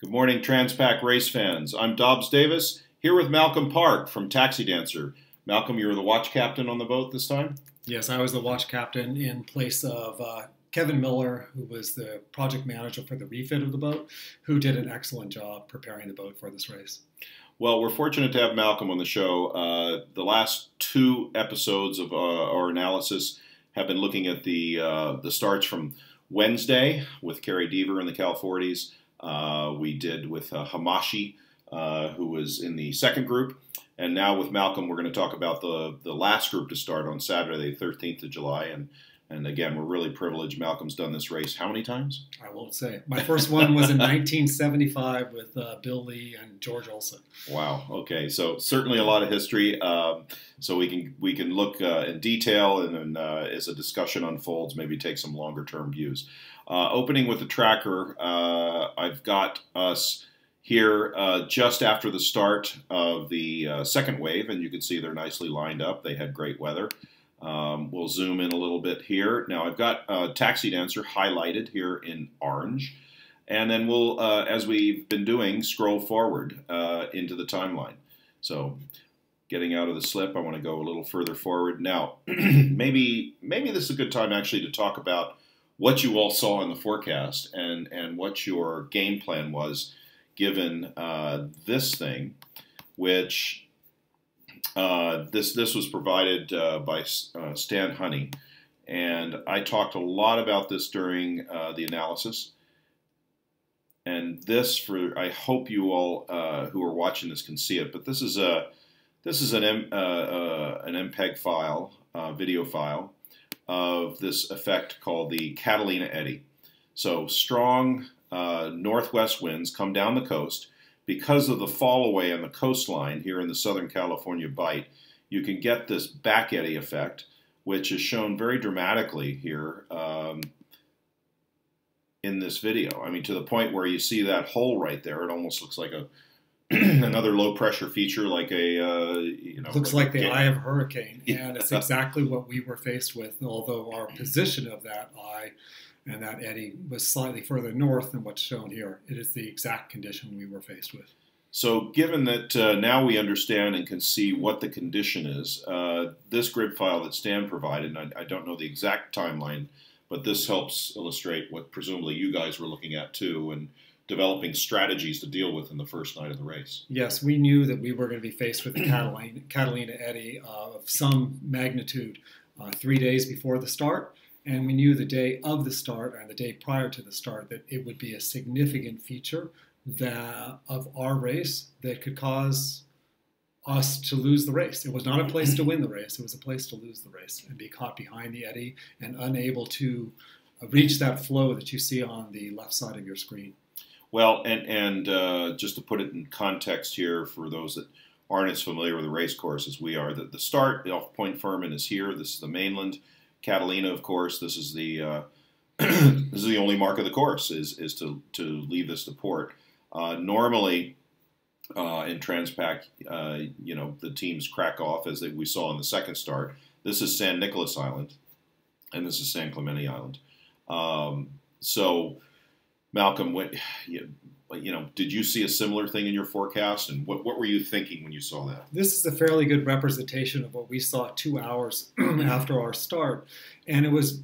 Good morning, Transpac race fans. I'm Dobbs Davis, here with Malcolm Park from Taxi Dancer. Malcolm, you were the watch captain on the boat this time? Yes, I was the watch captain in place of Kevin Miller, who was the project manager for the refit of the boat, who did an excellent job preparing the boat for this race. Well, we're fortunate to have Malcolm on the show. The last two episodes of our analysis have been looking at the starts from Wednesday with Kerry Deaver in the Cal 40s. We did with Hamashi, who was in the second group. And now with Malcolm, we're going to talk about the last group to start on Saturday, 13th of July. And again, we're really privileged. Malcolm's done this race how many times? I won't say. My first one was in 1975 with Bill Lee and George Olson. Wow. Okay. So certainly a lot of history. So we can look in detail, and then as a discussion unfolds, maybe take some longer term views. Opening with the tracker, I've got us here just after the start of the second wave, and you can see they're nicely lined up. They had great weather. We'll zoom in a little bit here. Now I've got Taxi Dancer highlighted here in orange. And then we'll, as we've been doing, scroll forward into the timeline. So getting out of the slip, I want to go a little further forward. Now, maybe this is a good time actually to talk about what you all saw in the forecast and what your game plan was given this thing, which this was provided by Stan Honey. And I talked a lot about this during the analysis. And this, I hope you all who are watching this can see it, but this is an MPEG file, video file, of this effect called the Catalina Eddy. So strong northwest winds come down the coast. Because of the fall away on the coastline here in the Southern California Bight, you can get this back eddy effect, which is shown very dramatically here in this video. I mean, to the point where you see that hole right there, it almost looks like a another low pressure feature, like a looks like the eye of a hurricane, and it's exactly what we were faced with. Although our position of that eye and that eddy was slightly further north than what's shown here, it is the exact condition we were faced with. So given that now we understand and can see what the condition is, this grid file that Stan provided, and I don't know the exact timeline, but this helps illustrate what presumably you guys were looking at too, and developing strategies to deal with in the first night of the race. Yes, we knew that we were going to be faced with a Catalina Eddy of some magnitude 3 days before the start. And we knew the day of the start and the day prior to the start that it would be a significant feature of our race that could cause us to lose the race. It was not a place to win the race. It was a place to lose the race and be caught behind the eddy and unable to reach that flow that you see on the left side of your screen. Well, and just to put it in context here for those that aren't as familiar with the race course as we are, the start off Point Fermin is here. This is the mainland. Catalina, of course, this is the this is the only mark of the course is to leave this to port. Normally, in Transpac, the teams crack off as we saw in the second start. This is San Nicolas Island, and this is San Clemente Island. So, Malcolm, did you see a similar thing in your forecast, and what were you thinking when you saw that? This is a fairly good representation of what we saw 2 hours after our start, and it was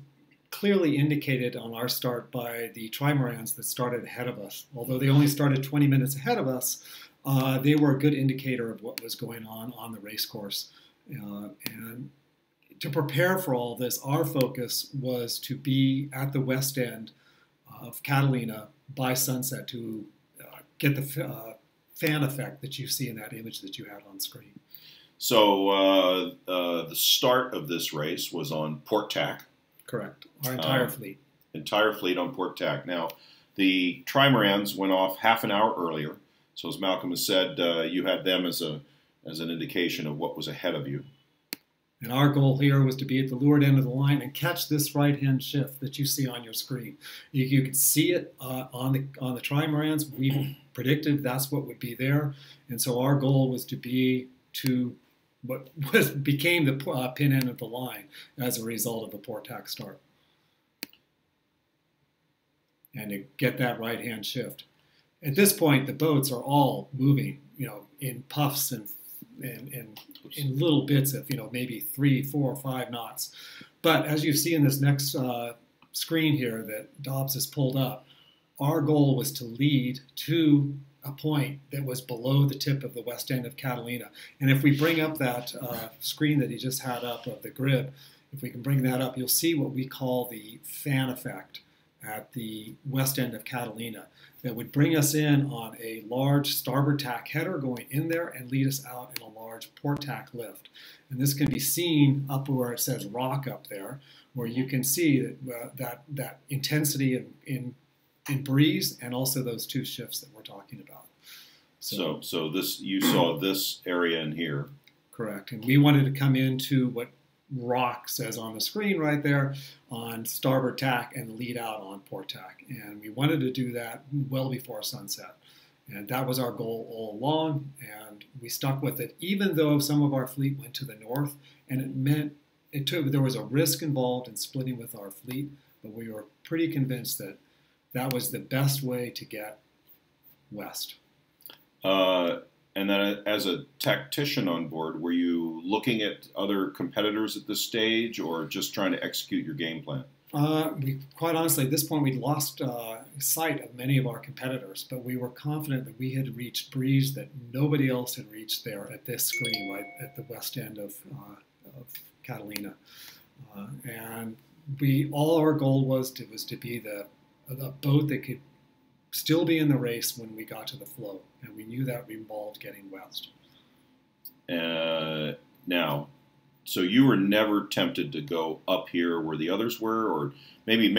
clearly indicated on our start by the trimarans that started ahead of us. Although they only started 20 minutes ahead of us, they were a good indicator of what was going on the race course. And to prepare for all this, our focus was to be at the west end of Catalina by sunset to get the fan effect that you see in that image that you had on screen. So the start of this race was on Port Tack. Correct. Our entire fleet. Entire fleet on Port Tack. Now, the trimarans went off half an hour earlier. So as Malcolm has said, you had them as an indication of what was ahead of you. And our goal here was to be at the leeward end of the line and catch this right-hand shift that you see on your screen. You could see it on the trimarans. We predicted that's what would be there. And so our goal was to be to what became the pin end of the line as a result of the Port Tack start. And to get that right-hand shift. At this point, the boats are all moving, in puffs and in little bits of, maybe 3, 4, 5 knots. But as you see in this next screen here that Dobbs has pulled up, our goal was to lead to a point that was below the tip of the west end of Catalina. And if we bring up that screen that he just had up of the grid, if we can bring that up, you'll see what we call the fan effect at the west end of Catalina that would bring us in on a large starboard tack header going in there and lead us out in a large port tack lift. And this can be seen up where it says rock up there, where you can see that intensity in breeze and also those 2 shifts that we're talking about. So this, you saw this area in here. Correct. And we wanted to come into what rock says on the screen right there on starboard tack and lead out on port tack. And we wanted to do that well before sunset. And that was our goal all along, and we stuck with it, even though some of our fleet went to the north, and it meant there was a risk involved in splitting with our fleet, but we were pretty convinced that that was the best way to get west. And then as a tactician on board, were you looking at other competitors at this stage or just trying to execute your game plan? Quite honestly, at this point, we'd lost sight of many of our competitors, but we were confident that we had reached breeze that nobody else had reached there at this screen, right at the west end of Catalina. And all our goal was to be the boat that could still be in the race when we got to the flow, and we knew that involved getting west. Now, so you were never tempted to go up here where the others were, or maybe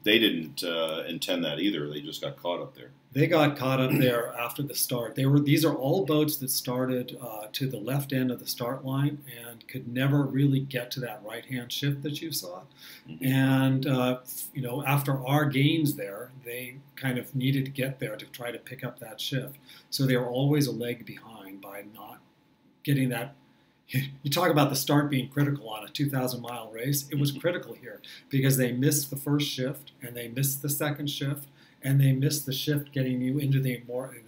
they didn't intend that either. They just got caught up there. They got caught up there after the start. These are all boats that started to the left end of the start line and could never really get to that right-hand shift that you saw. Mm-hmm. And after our gains there, they kind of needed to get there to try to pick up that shift. So they were always a leg behind by not getting that. You talk about the start being critical on a 2,000-mile race. It was critical here because they missed the first shift and they missed the second shift and they missed the shift getting you into the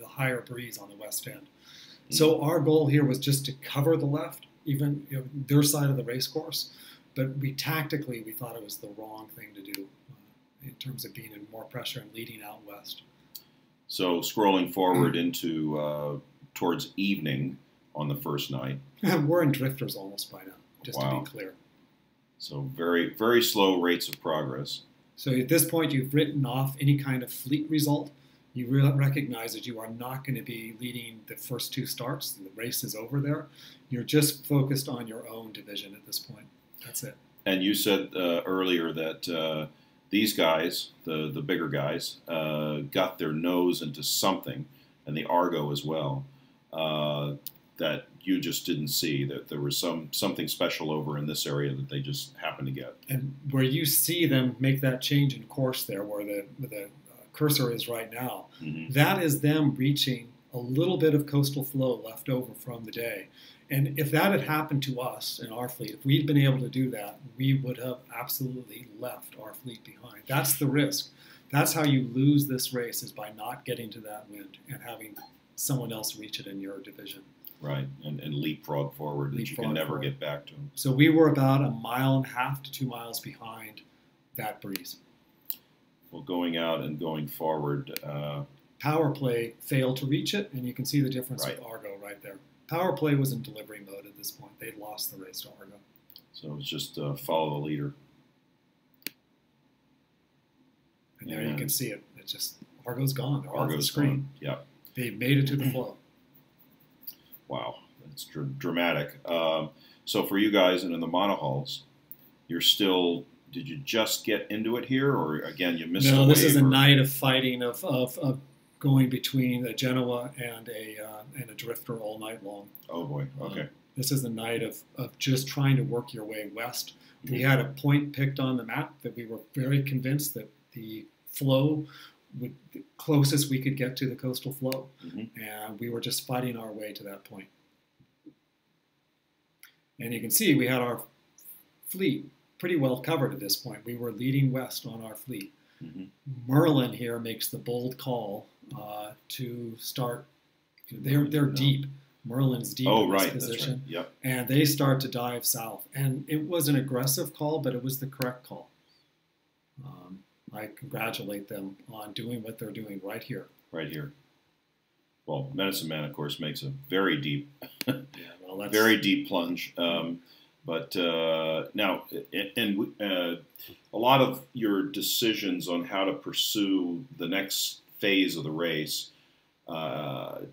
higher breeze on the west end. Mm-hmm. So our goal here was just to cover the left, even their side of the race course. But we thought it was the wrong thing to do in terms of being in more pressure and leading out west. So scrolling forward into towards evening on the first night. We're in drifters almost by now, just to be clear. So very, very slow rates of progress. So at this point, you've written off any kind of fleet result. You recognize that you are not going to be leading the first 2 starts. The race is over there. You're just focused on your own division at this point. That's it. And you said earlier that these guys, the bigger guys, got their nose into something, and the Argo as well, that you just didn't see, that there was something special over in this area that they just happened to get. And where you see them make that change in course there, where the cursor is right now, mm-hmm. that is them reaching a little bit of coastal flow left over from the day. And if that had happened to us in our fleet, if we'd been able to do that, we would have absolutely left our fleet behind. That's the risk. That's how you lose this race, is by not getting to that wind and having someone else reach it in your division. Right, and leapfrog forward that you can never get back to. So we were about 1.5 miles to 2 miles behind that breeze. Well, going out and going forward. Power play failed to reach it, and you can see the difference right. with Argo right there. Power play was in delivery mode at this point. They'd lost the race to Argo. So it's just follow the leader. And there you can see it. It's just, Argo's gone. They're off the Argo's screen. gone. Yeah. They made it to the flow. Wow, that's dramatic. So for you guys and in the monohulls, you're still, did you just get into it here, or again you missed? No, this is a night of fighting, of going between a Genoa and a drifter all night long. Oh boy, okay. This is a night of just trying to work your way west. Mm-hmm. We had a point picked on the map that we were very convinced that the flow would, the closest we could get to the coastal flow. Mm-hmm. And we were just fighting our way to that point. And you can see we had our fleet pretty well covered at this point. We were leading west on our fleet. Mm-hmm. Merlin here makes the bold call to start. They're deep. Merlin's deep in this position, that's right. Yep. and they start to dive south. And it was an aggressive call, but it was the correct call. I congratulate them on doing what they're doing right here. Right here. Well, Medicine Man, of course, makes a very deep, that's... very deep plunge. But now, a lot of your decisions on how to pursue the next phase of the race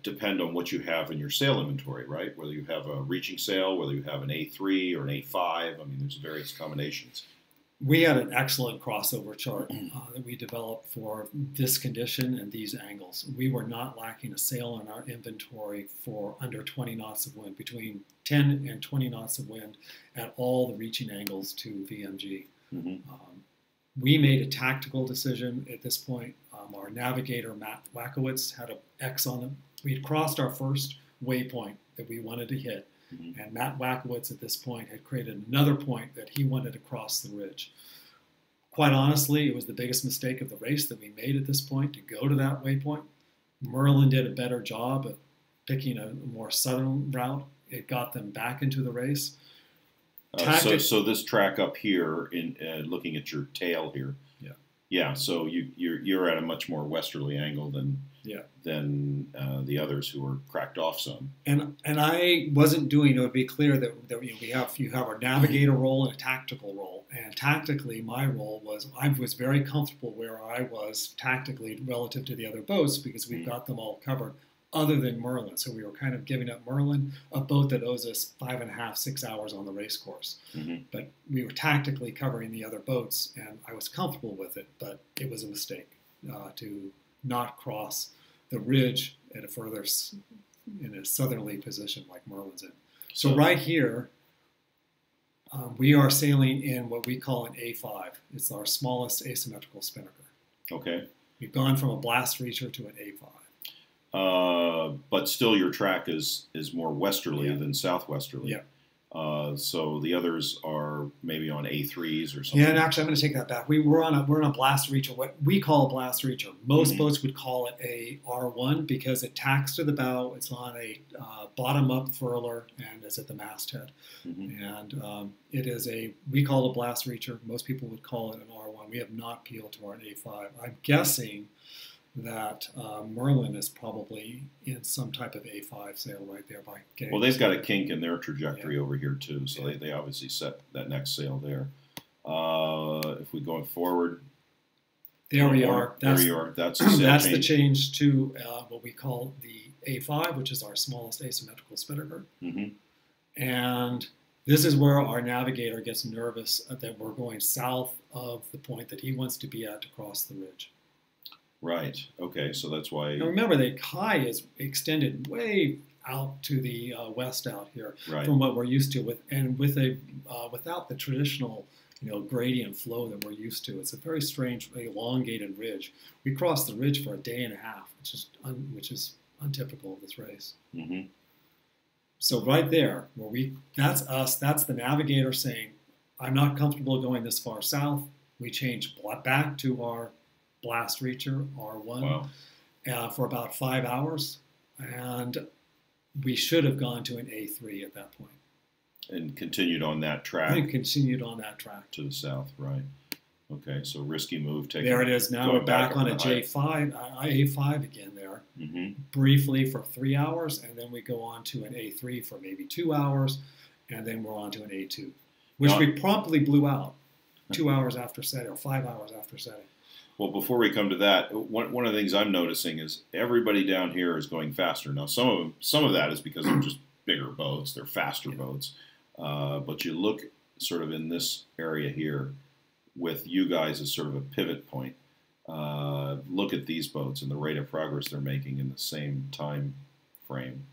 depend on what you have in your sail inventory, right? Whether you have a reaching sail, whether you have an A3 or an A5. I mean, there's various combinations. We had an excellent crossover chart that we developed for this condition and these angles. We were not lacking a sail in our inventory for under 20 knots of wind, between 10 and 20 knots of wind at all the reaching angles to VMG. Mm-hmm. We made a tactical decision at this point. Our navigator, Matt Wackowitz, had an X on him. We had crossed our first waypoint that we wanted to hit. Mm-hmm. And Matt Wackowitz at this point had created another point that he wanted to cross the ridge. Quite honestly, it was the biggest mistake of the race that we made at this point to go to that waypoint. Merlin did a better job of picking a more southern route. It got them back into the race. So this track up here, in looking at your tail here, yeah. So you're at a much more westerly angle than the others who were cracked off some. And I wasn't doing. It would be clear that you have our navigator role and a tactical role. And tactically, my role was I was very comfortable where I was tactically relative to the other boats because we've got them all covered, other than Merlin. So we were kind of giving up Merlin, a boat that owes us 5.5, 6 hours on the race course. Mm-hmm. But we were tactically covering the other boats, and I was comfortable with it. But it was a mistake to not cross the ridge at a further in a southerly position like Merlin's in. So right here, we are sailing in what we call an A5. It's our smallest asymmetrical spinnaker. Okay. We've gone from a blast reacher to an A5. But still your track is more westerly than southwesterly. Yeah. So the others are maybe on A3s or something. Yeah, and actually I'm going to take that back. We're on a blast reacher, what we call a blast reacher. Most boats would call it a R1 because it tacks to the bow. It's on a bottom-up furler and is at the masthead. Mm-hmm. And we call it a blast reacher. Most people would call it an R1. We have not peeled to our A5. I'm guessing that Merlin is probably in some type of A5 sail right there by getting. Well, they've got a kink in their trajectory over here too, so they obviously set that next sail there. If we go forward, there we are. That's the sail that's change. the change to what we call the A5, which is our smallest asymmetrical spinnaker. Mm-hmm. And this is where our navigator gets nervous that we're going south of the point that he wants to be at to cross the ridge. Right. Okay. So that's why. Now remember, the high is extended way out to the west out here from what we're used to, without the traditional, gradient flow that we're used to. It's a very strange, elongated ridge. We crossed the ridge for a day and a half, which is untypical of this race. Mm-hmm. So right there, that's us. That's the navigator saying, "I'm not comfortable going this far south." We change back to our blast reacher, R1, for about 5 hours, and we should have gone to an A3 at that point. And continued on that track. To the south, right. Okay, so risky move. There it is. Now we're back on a J5, A5 again there, briefly for 3 hours, and then we go on to an A3 for maybe 2 hours, and then we're on to an A2, which we promptly blew out 2 hours after setting, or 5 hours after setting. Well, before we come to that, one of the things I'm noticing is everybody down here is going faster. Now, some of that is because they're just bigger boats; they're faster boats. But you look sort of in this area here, with you guys as sort of a pivot point. Look at these boats and the rate of progress they're making in the same time frame,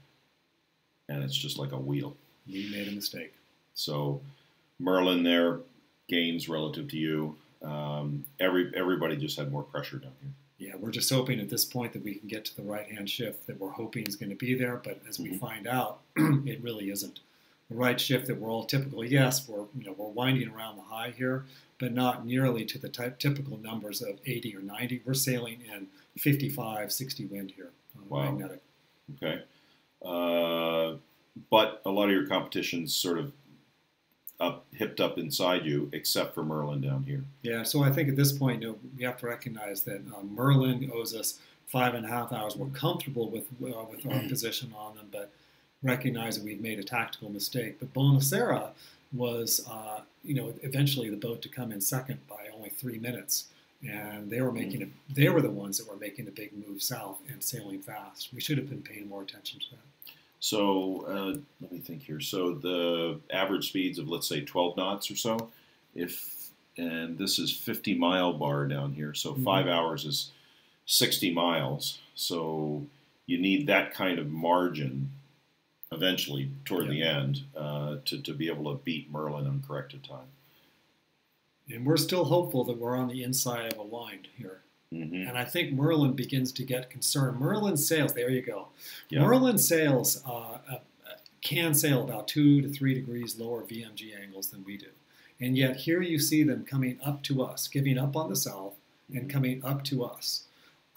and it's just like a wheel. We made a mistake. So, Merlin there gains relative to you. Everybody just had more pressure down here. Yeah, we're just hoping at this point that we can get to the right-hand shift that we're hoping is going to be there, but as we find out, it really isn't. the right shift that we're all typical. Yes, we're winding around the high here, but not nearly to the typical numbers of 80 or 90. We're sailing in 55, 60 wind here on Wow. magnetic. Okay. But a lot of your competition's sort of hipped up inside you, except for Merlin down here. Yeah, so I think at this point, we have to recognize that Merlin owes us 5.5 hours. We're comfortable with our position on them, but recognize that we've made a tactical mistake. But Bonacera was, eventually the boat to come in second by only 3 minutes, and they were they were the ones that were making the big move south and sailing fast. We should have been paying more attention to that. So let me think here. So the average speeds of, let's say, 12 knots or so, and this is 50-mile bar down here, so 5 hours is 60 miles. So you need that kind of margin eventually toward the end to be able to beat Merlin on corrected time. And we're still hopeful that we're on the inside of a line here. Mm-hmm. And I think Merlin begins to get concerned. Merlin sails, there you go. Yeah. Merlin sails can sail about 2 to 3 degrees lower VMG angles than we do. And yet here you see them coming up to us, giving up on the south and coming up to us.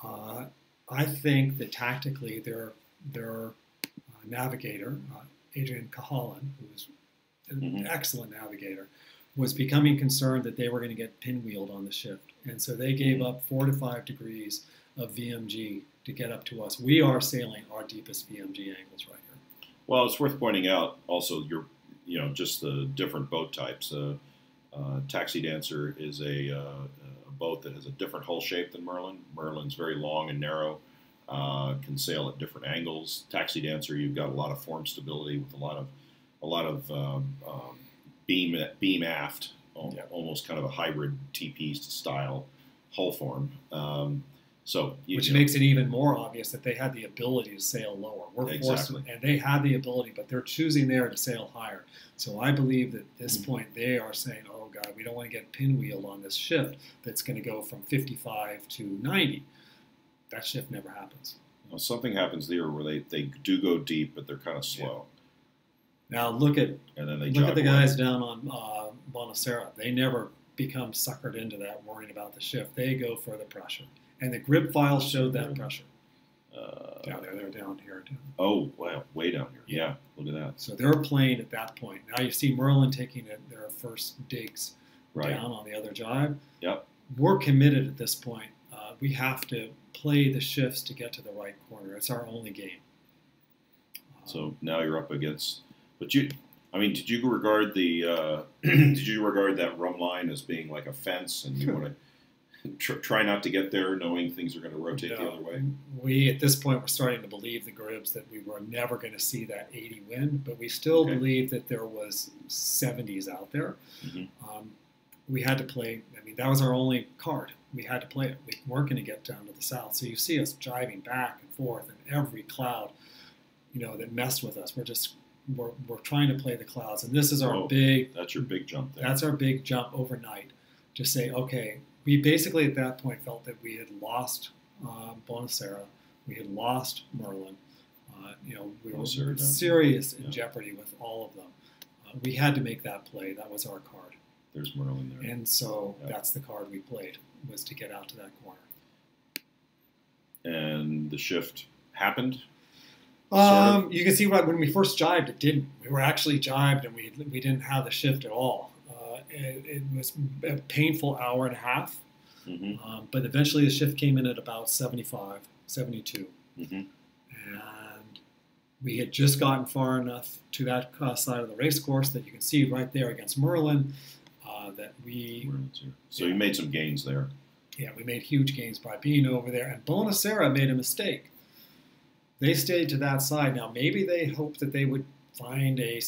I think that tactically their navigator, Adrian Cahalan, who was an excellent navigator, was becoming concerned that they were going to get pinwheeled on the shift. And so they gave up 4 to 5 degrees of VMG to get up to us. We are sailing our deepest VMG angles right here. Well, it's worth pointing out also just the different boat types. Taxi Dancer is a boat that has a different hull shape than Merlin. Merlin's very long and narrow, can sail at different angles. Taxi Dancer, you've got a lot of form stability with a lot of beam aft, almost kind of a hybrid TP style hull form. Which makes it even more obvious that they had the ability to sail lower. We're forced, and they had the ability, but they're choosing there to sail higher. So I believe that at this point they are saying, "Oh God, we don't want to get pinwheeled on this shift that's going to go from 55 to 90." That shift never happens. Well, something happens there where they do go deep, but they're kind of slow. Now look at the guys down on Bonacera. They never become suckered into that, worrying about the shift. They go for the pressure. And the grip files showed that pressure. Down there, they're down here. Oh, wow, way down here. Yeah, look at that. So they're playing at that point. Now you see Merlin taking their first digs down on the other jibe. Yep. We're committed at this point. We have to play the shifts to get to the right corner. It's our only game. So now you're up against. But did you regard that rum line as being like a fence, and you want to try not to get there, knowing things are going to rotate the other way? We at this point were starting to believe the Gribs that we were never going to see that 80 wind, but we still believed that there was 70s out there. Mm-hmm. We had to play. That was our only card. We had to play it. We weren't going to get down to the south. So you see us jiving back and forth, and every cloud, that messed with us. We're trying to play the clouds, and this is our big. That's your big jump there. That's our big jump overnight to say, okay, we basically at that point felt that we had lost Bonacera, we had lost Merlin. We were serious in jeopardy with all of them. We had to make that play. That was our card. There's Merlin there. And so that's the card we played, was to get out to that corner. And the shift happened? You can see when we first jibed, it didn't. We were actually jibed, and we didn't have the shift at all. It was a painful hour and a half, but eventually the shift came in at about 75, 72. Mm-hmm. And we had just gotten far enough to that side of the race course that you can see right there against Merlin that we... So you made some gains there. Yeah, we made huge gains by being over there. And Bonacera made a mistake. They stayed to that side. Now, maybe they hoped that they would find a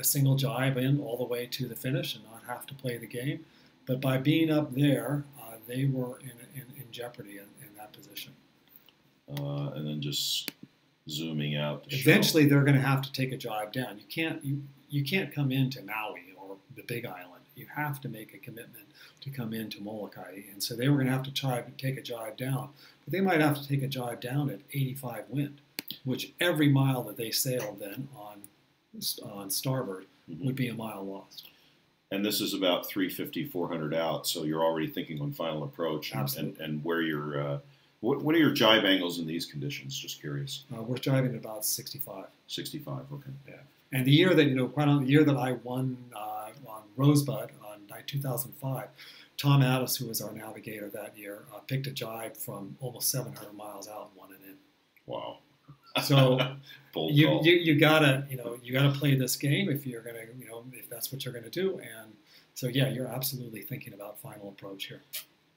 single jibe in all the way to the finish and not have to play the game. But by being up there, they were in jeopardy in that position. And then just zooming out. Eventually, they're going to have to take a jibe down. You can't come into Maui or the Big Island. You have to make a commitment to come into Molokai. And so they were going to have to try to take a jibe down. But they might have to take a jibe down at 85 wind, which every mile that they sailed then on on starboard would be a mile lost. And this is about 350, 400 out, so you're already thinking on final approach and where you're. What are your jibe angles in these conditions? Just curious. We're jibing about 65. 65, okay. Yeah. And the year that the year that I won on Rosebud on 2005, Tom Addis, who was our navigator that year, picked a jibe from almost 700 miles out and won it in. Wow. So you gotta play this game if you're gonna if that's what you're gonna do. And so yeah, you're absolutely thinking about final approach here.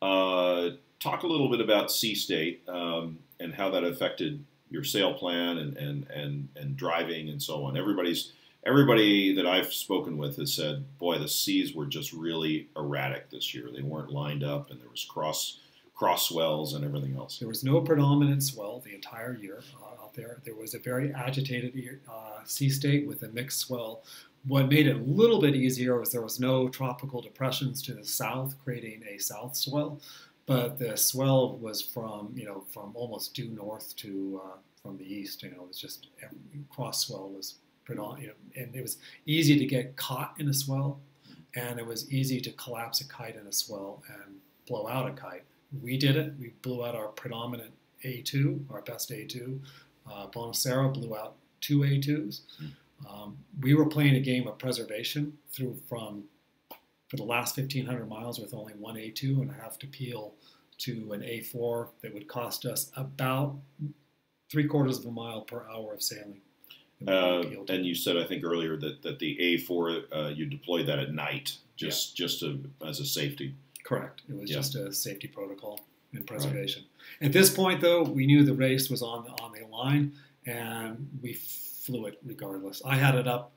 Talk a little bit about sea state and how that affected your sail plan and driving and so on. Everybody that I've spoken with has said, boy, the seas were just really erratic this year. They weren't lined up, and there was cross swells and everything else. There was no predominant swell the entire year out there. There was a very agitated sea state with a mixed swell. What made it a little bit easier was there was no tropical depressions to the south, creating a south swell. But the swell was from almost due north to from the east. It was just cross swell was predominant, and it was easy to get caught in a swell, and it was easy to collapse a kite in a swell and blow out a kite. We did it. We blew out our predominant A2, our best A2. Bonacera blew out 2 A2s. We were playing a game of preservation for the last 1,500 miles with only one A2 and have to peel to an A4 that would cost us about 3/4 of a mile per hour of sailing. And you said, I think earlier, that the A4, you deployed that at night, just as a safety. Correct. It was just a safety protocol and preservation. Right. At this point, though, we knew the race was on the line, and we flew it regardless. I had it up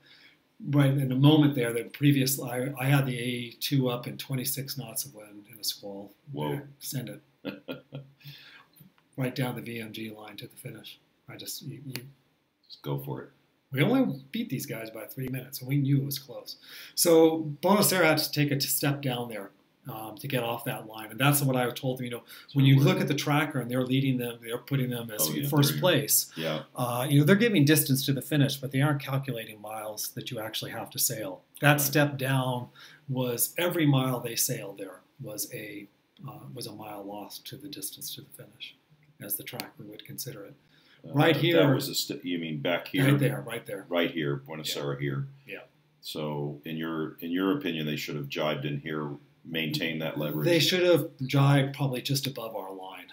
right in the moment there. I had the A2 up in 26 knots of wind in a squall. Whoa! Send it right down the VMG line to the finish. Just go for it. We only beat these guys by 3 minutes, and we knew it was close. So Bonacera had to take a step down there to get off that line, and that's what I told them. When you look at the tracker and they're leading them, they're putting them as first place. Yeah. They're giving distance to the finish, but they aren't calculating miles that you actually have to sail. That step down was every mile they sailed there was a mile lost to the distance to the finish, as the tracker would consider it. Right here. That was you mean back here? Right there. Right here, Bonacera here. Yeah. So in your opinion, they should have jibed in here, maintained that leverage. They should have jibed probably just above our line,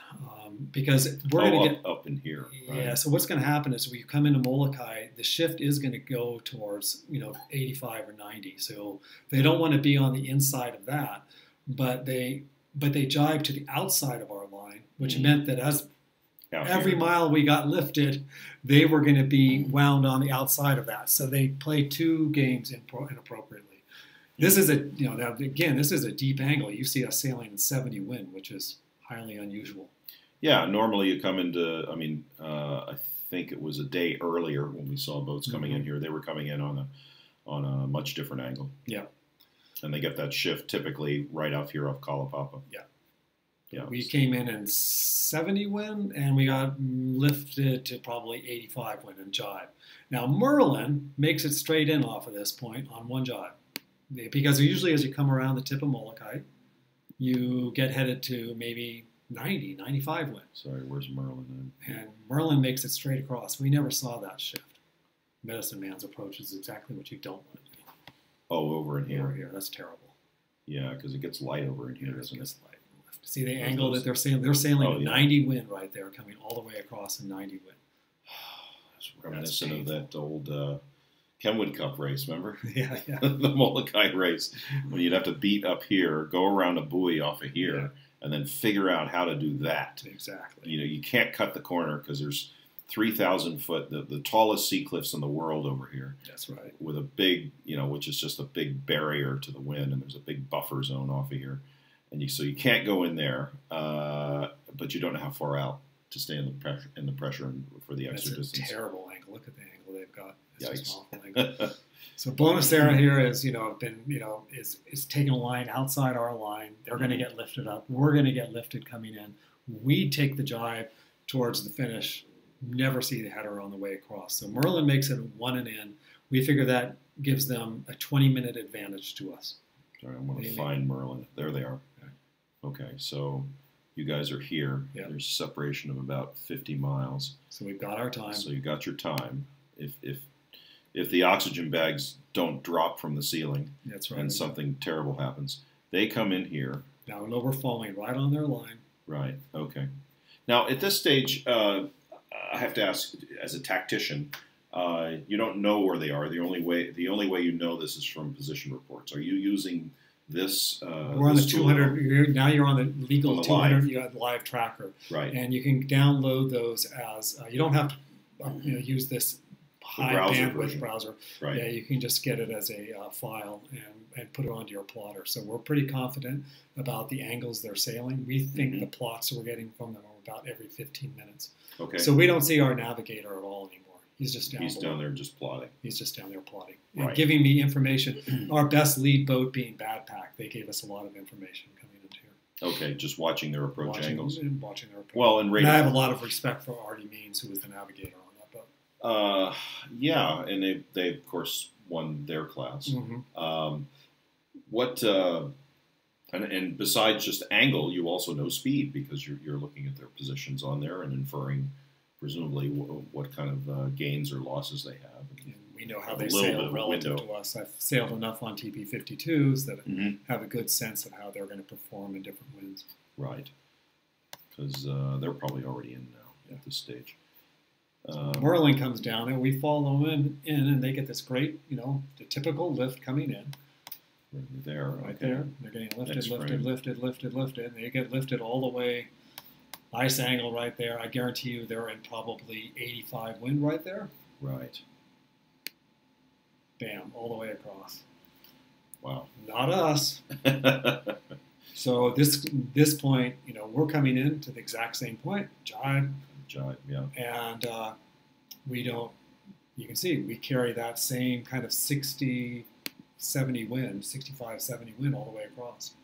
because we're going to get up in here. Right? Yeah. So what's going to happen is when you come into Molokai, the shift is going to go towards 85 or 90. So they don't want to be on the inside of that, but they jibed to the outside of our line, which meant that as every mile we got lifted, they were going to be wound on the outside of that. So they played 2 games inappropriately. This is this is a deep angle. You see us sailing in 70 wind, which is highly unusual. Yeah, normally you come into. I think it was a day earlier when we saw boats coming in here. They were coming in on a much different angle. Yeah, and they get that shift typically right off here off Kalapapa. Yeah. We came in 70 wind, and we got lifted to probably 85 wind and jibe. Now, Merlin makes it straight in off of this point on one jibe. Because usually as you come around the tip of Molokai, you get headed to maybe 90, 95 wind. Sorry, where's Merlin then? And Merlin makes it straight across. We never saw that shift. Medicine Man's approach is exactly what you don't want to do. Oh, over in here. Over here. That's terrible. Yeah, because it gets light over in here, doesn't it? Light. See the angle that they're sailing? They're sailing at 90 wind right there, coming all the way across in 90 wind. It's reminiscent of that old Kenwood Cup race, remember? Yeah. The Molokai race, when you'd have to beat up here, go around a buoy off of here, and then figure out how to do that. Exactly. You can't cut the corner because there's 3,000 foot, the tallest sea cliffs in the world over here. That's right. With a big, which is just a big barrier to the wind, and there's a big buffer zone off of here. And so you can't go in there, but you don't know how far out to stay in the pressure for the extra distance. It's a terrible angle. Look at the angle they've got. It's Yikes. just an awful angle. So Bonacera here is taking a line outside our line. They're going to get lifted up. We're going to get lifted coming in. We take the jibe towards the finish. Never see the header on the way across. So Merlin makes it one and in. We figure that gives them a 20-minute advantage to us. Sorry, I want to find Merlin. There they are. Okay, so you guys are here. Yep. There's a separation of about 50 miles. So we've got our time. So you got your time. If the oxygen bags don't drop from the ceiling, that's right, and something terrible happens, they come in here. Now we know we're falling right on their line. Right. Okay. Now at this stage, I have to ask, as a tactician, you don't know where they are. The only way you know this is from position reports. Are you using this? We're on the 200. Now you're on the legal 200. You got live tracker, right? And you can download those as you don't have to use this high bandwidth browser. Right. Yeah, you can just get it as a file and put it onto your plotter. So we're pretty confident about the angles they're sailing. We think the plots we're getting from them are about every 15 minutes. Okay. So we don't see our navigator at all anymore. He's just down. He's down there just plotting. He's just down there plotting and right. giving me information. Our best lead boat being Badpack, they gave us a lot of information coming into here. Okay, just watching their approach angles. Watching their approach. Well, and I have a lot of respect for Artie Means, who was the navigator on that boat. Yeah, and they of course won their class. And besides just angle, you also know speed, because you're looking at their positions on there and inferring, presumably, what kind of gains or losses they have. And we know how they sail relative to us. I've sailed enough on TP-52s that I have a good sense of how they're going to perform in different winds. Right, because they're probably already in now at this stage. Merlin comes down, and we follow them in, and they get this great, the typical lift coming in. There, right there. They're getting lifted. And they get lifted all the way. Nice angle right there. I guarantee you they're in probably 85 wind right there. Right. Bam, all the way across. Wow. Not us. So this point, we're coming in to the exact same point. Jibe, yeah. And we don't. You can see we carry that same kind of 70 wind, 65, 70 wind all the way across.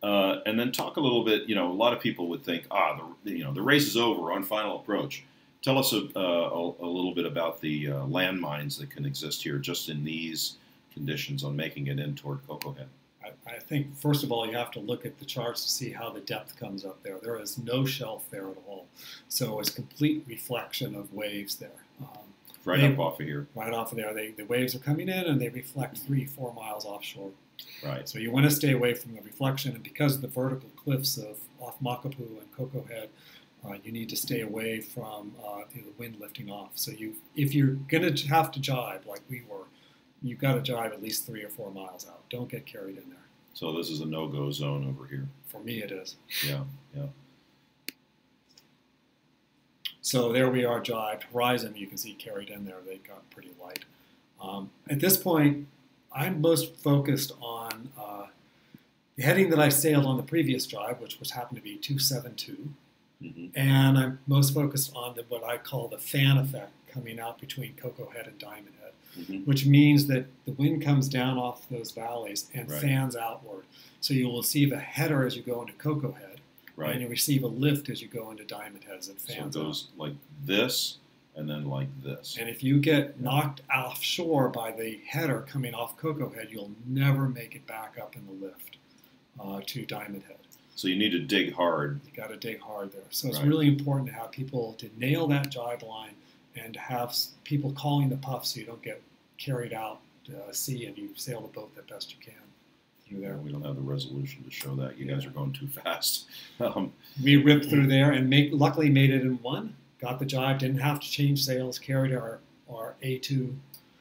And then talk a little bit, a lot of people would think, the race is over on final approach. Tell us a little bit about the landmines that can exist here just in these conditions on making it in toward Cocoa Head. I think, first of all, you have to look at the charts to see how the depth comes up there. There is no shelf there at all. So it's complete reflection of waves there. Up off of here. Right off of there. The waves are coming in and they reflect 3-4 miles offshore. Right. So you want to stay away from the reflection. And because of the vertical cliffs off Makapu and Cocoa Head, you need to stay away from the wind lifting off. So if you're going to have to jibe like we were, you've got to jibe at least 3 or 4 miles out. Don't get carried in there. So this is a no-go zone over here. For me, it is. Yeah. So there we are, jibed. Horizon, you can see carried in there. They got pretty light. At this point, I'm most focused on the heading that I sailed on the previous jibe, which happened to be 272. And I'm most focused on what I call the fan effect coming out between Cocoa Head and Diamond Head, which means that the wind comes down off those valleys and fans outward. So you will receive a header as you go into Cocoa Head. Right. And you receive a lift as you go into Diamond Heads and fans. So it goes like this and then like this. And if you get knocked offshore by the header coming off Cocoa Head, you'll never make it back up in the lift to Diamond Head. So you need to dig hard. You got to dig hard there. So it's really important to have people to nail that jibe line and to have people calling the puff so you don't get carried out to sea and you sail the boat the best you can. There. We don't have the resolution to show that. You guys are going too fast. We ripped through there and luckily made it in one. Got the jibe, didn't have to change sails, carried our A2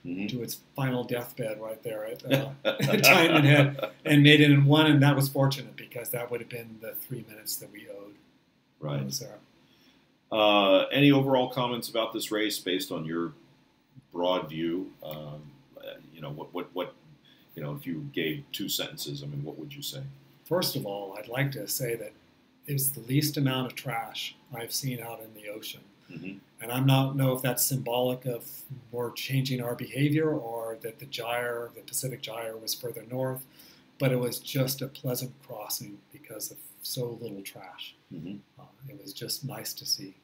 to its final deathbed right there at Diamond Head, and made it in one. And that was fortunate because that would have been the 3 minutes that we owed. Right. Any overall comments about this race based on your broad view? If you gave 2 sentences, what would you say? First of all, I'd like to say that it was the least amount of trash I've seen out in the ocean. And I don't know if that's symbolic of we're changing our behavior or that the Pacific Gyre was further north, but it was just a pleasant crossing because of so little trash. It was just nice to see.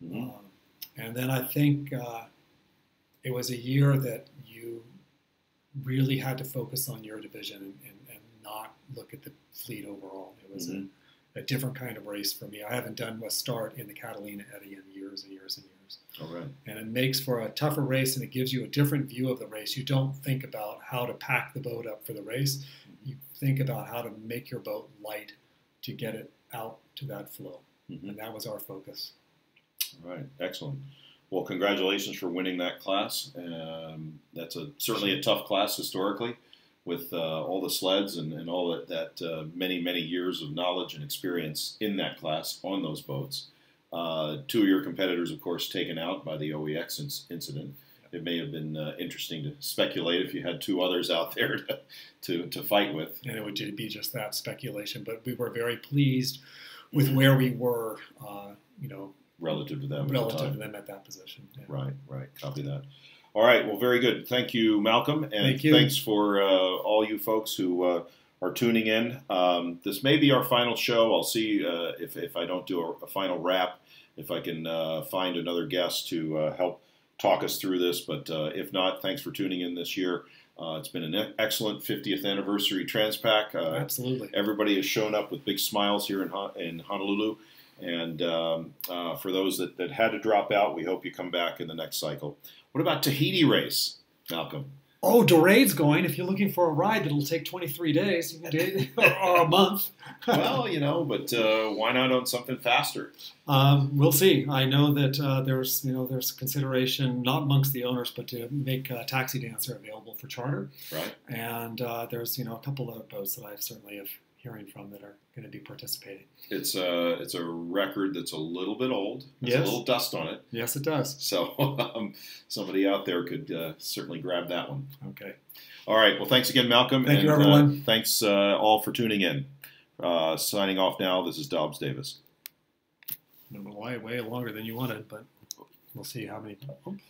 And then I think it was a year that you really had to focus on your division and not look at the fleet overall. It was a different kind of race for me. I haven't done a start in the Catalina Eddy in years and years and years. All right. And it makes for a tougher race, and it gives you a different view of the race. You don't think about how to pack the boat up for the race. You think about how to make your boat light to get it out to that flow. And that was our focus. All right. Excellent. Well, congratulations for winning that class. That's certainly a tough class historically, with all the sleds and all that many, many years of knowledge and experience in that class on those boats. 2 of your competitors, of course, taken out by the OEX incident. It may have been interesting to speculate if you had 2 others out there to fight with. And it would be just that, speculation. But we were very pleased with where we were, relative to them. Relative to them at that position. Yeah. Right. Copy that. All right. Well, very good. Thank you, Malcolm. And Thank you. Thanks for all you folks who are tuning in. This may be our final show. I'll see if I don't do a final wrap, if I can find another guest to help talk us through this. But if not, thanks for tuning in this year. It's been an excellent 50th anniversary Transpac. Absolutely. Everybody has shown up with big smiles here in Honolulu. And for those that had to drop out, we hope you come back in the next cycle. What about Tahiti race, Malcolm? Oh, Dorade's going. If you're looking for a ride that'll take 23 days, you can do it, or a month. Well, but why not on something faster? We'll see. I know that there's consideration, not amongst the owners, but to make Taxi Dancer available for charter. Right. And there's a couple of boats that I certainly have hearing from that are going to be participating. It's a record that's a little bit old. There's a little dust on it. Yes, it does. So somebody out there could certainly grab that one. Okay. All right. Well, thanks again, Malcolm. Thank you, everyone. Thanks all for tuning in. Signing off now. This is Dobbs Davis. I don't know why way longer than you wanted, but we'll see how many. Oops.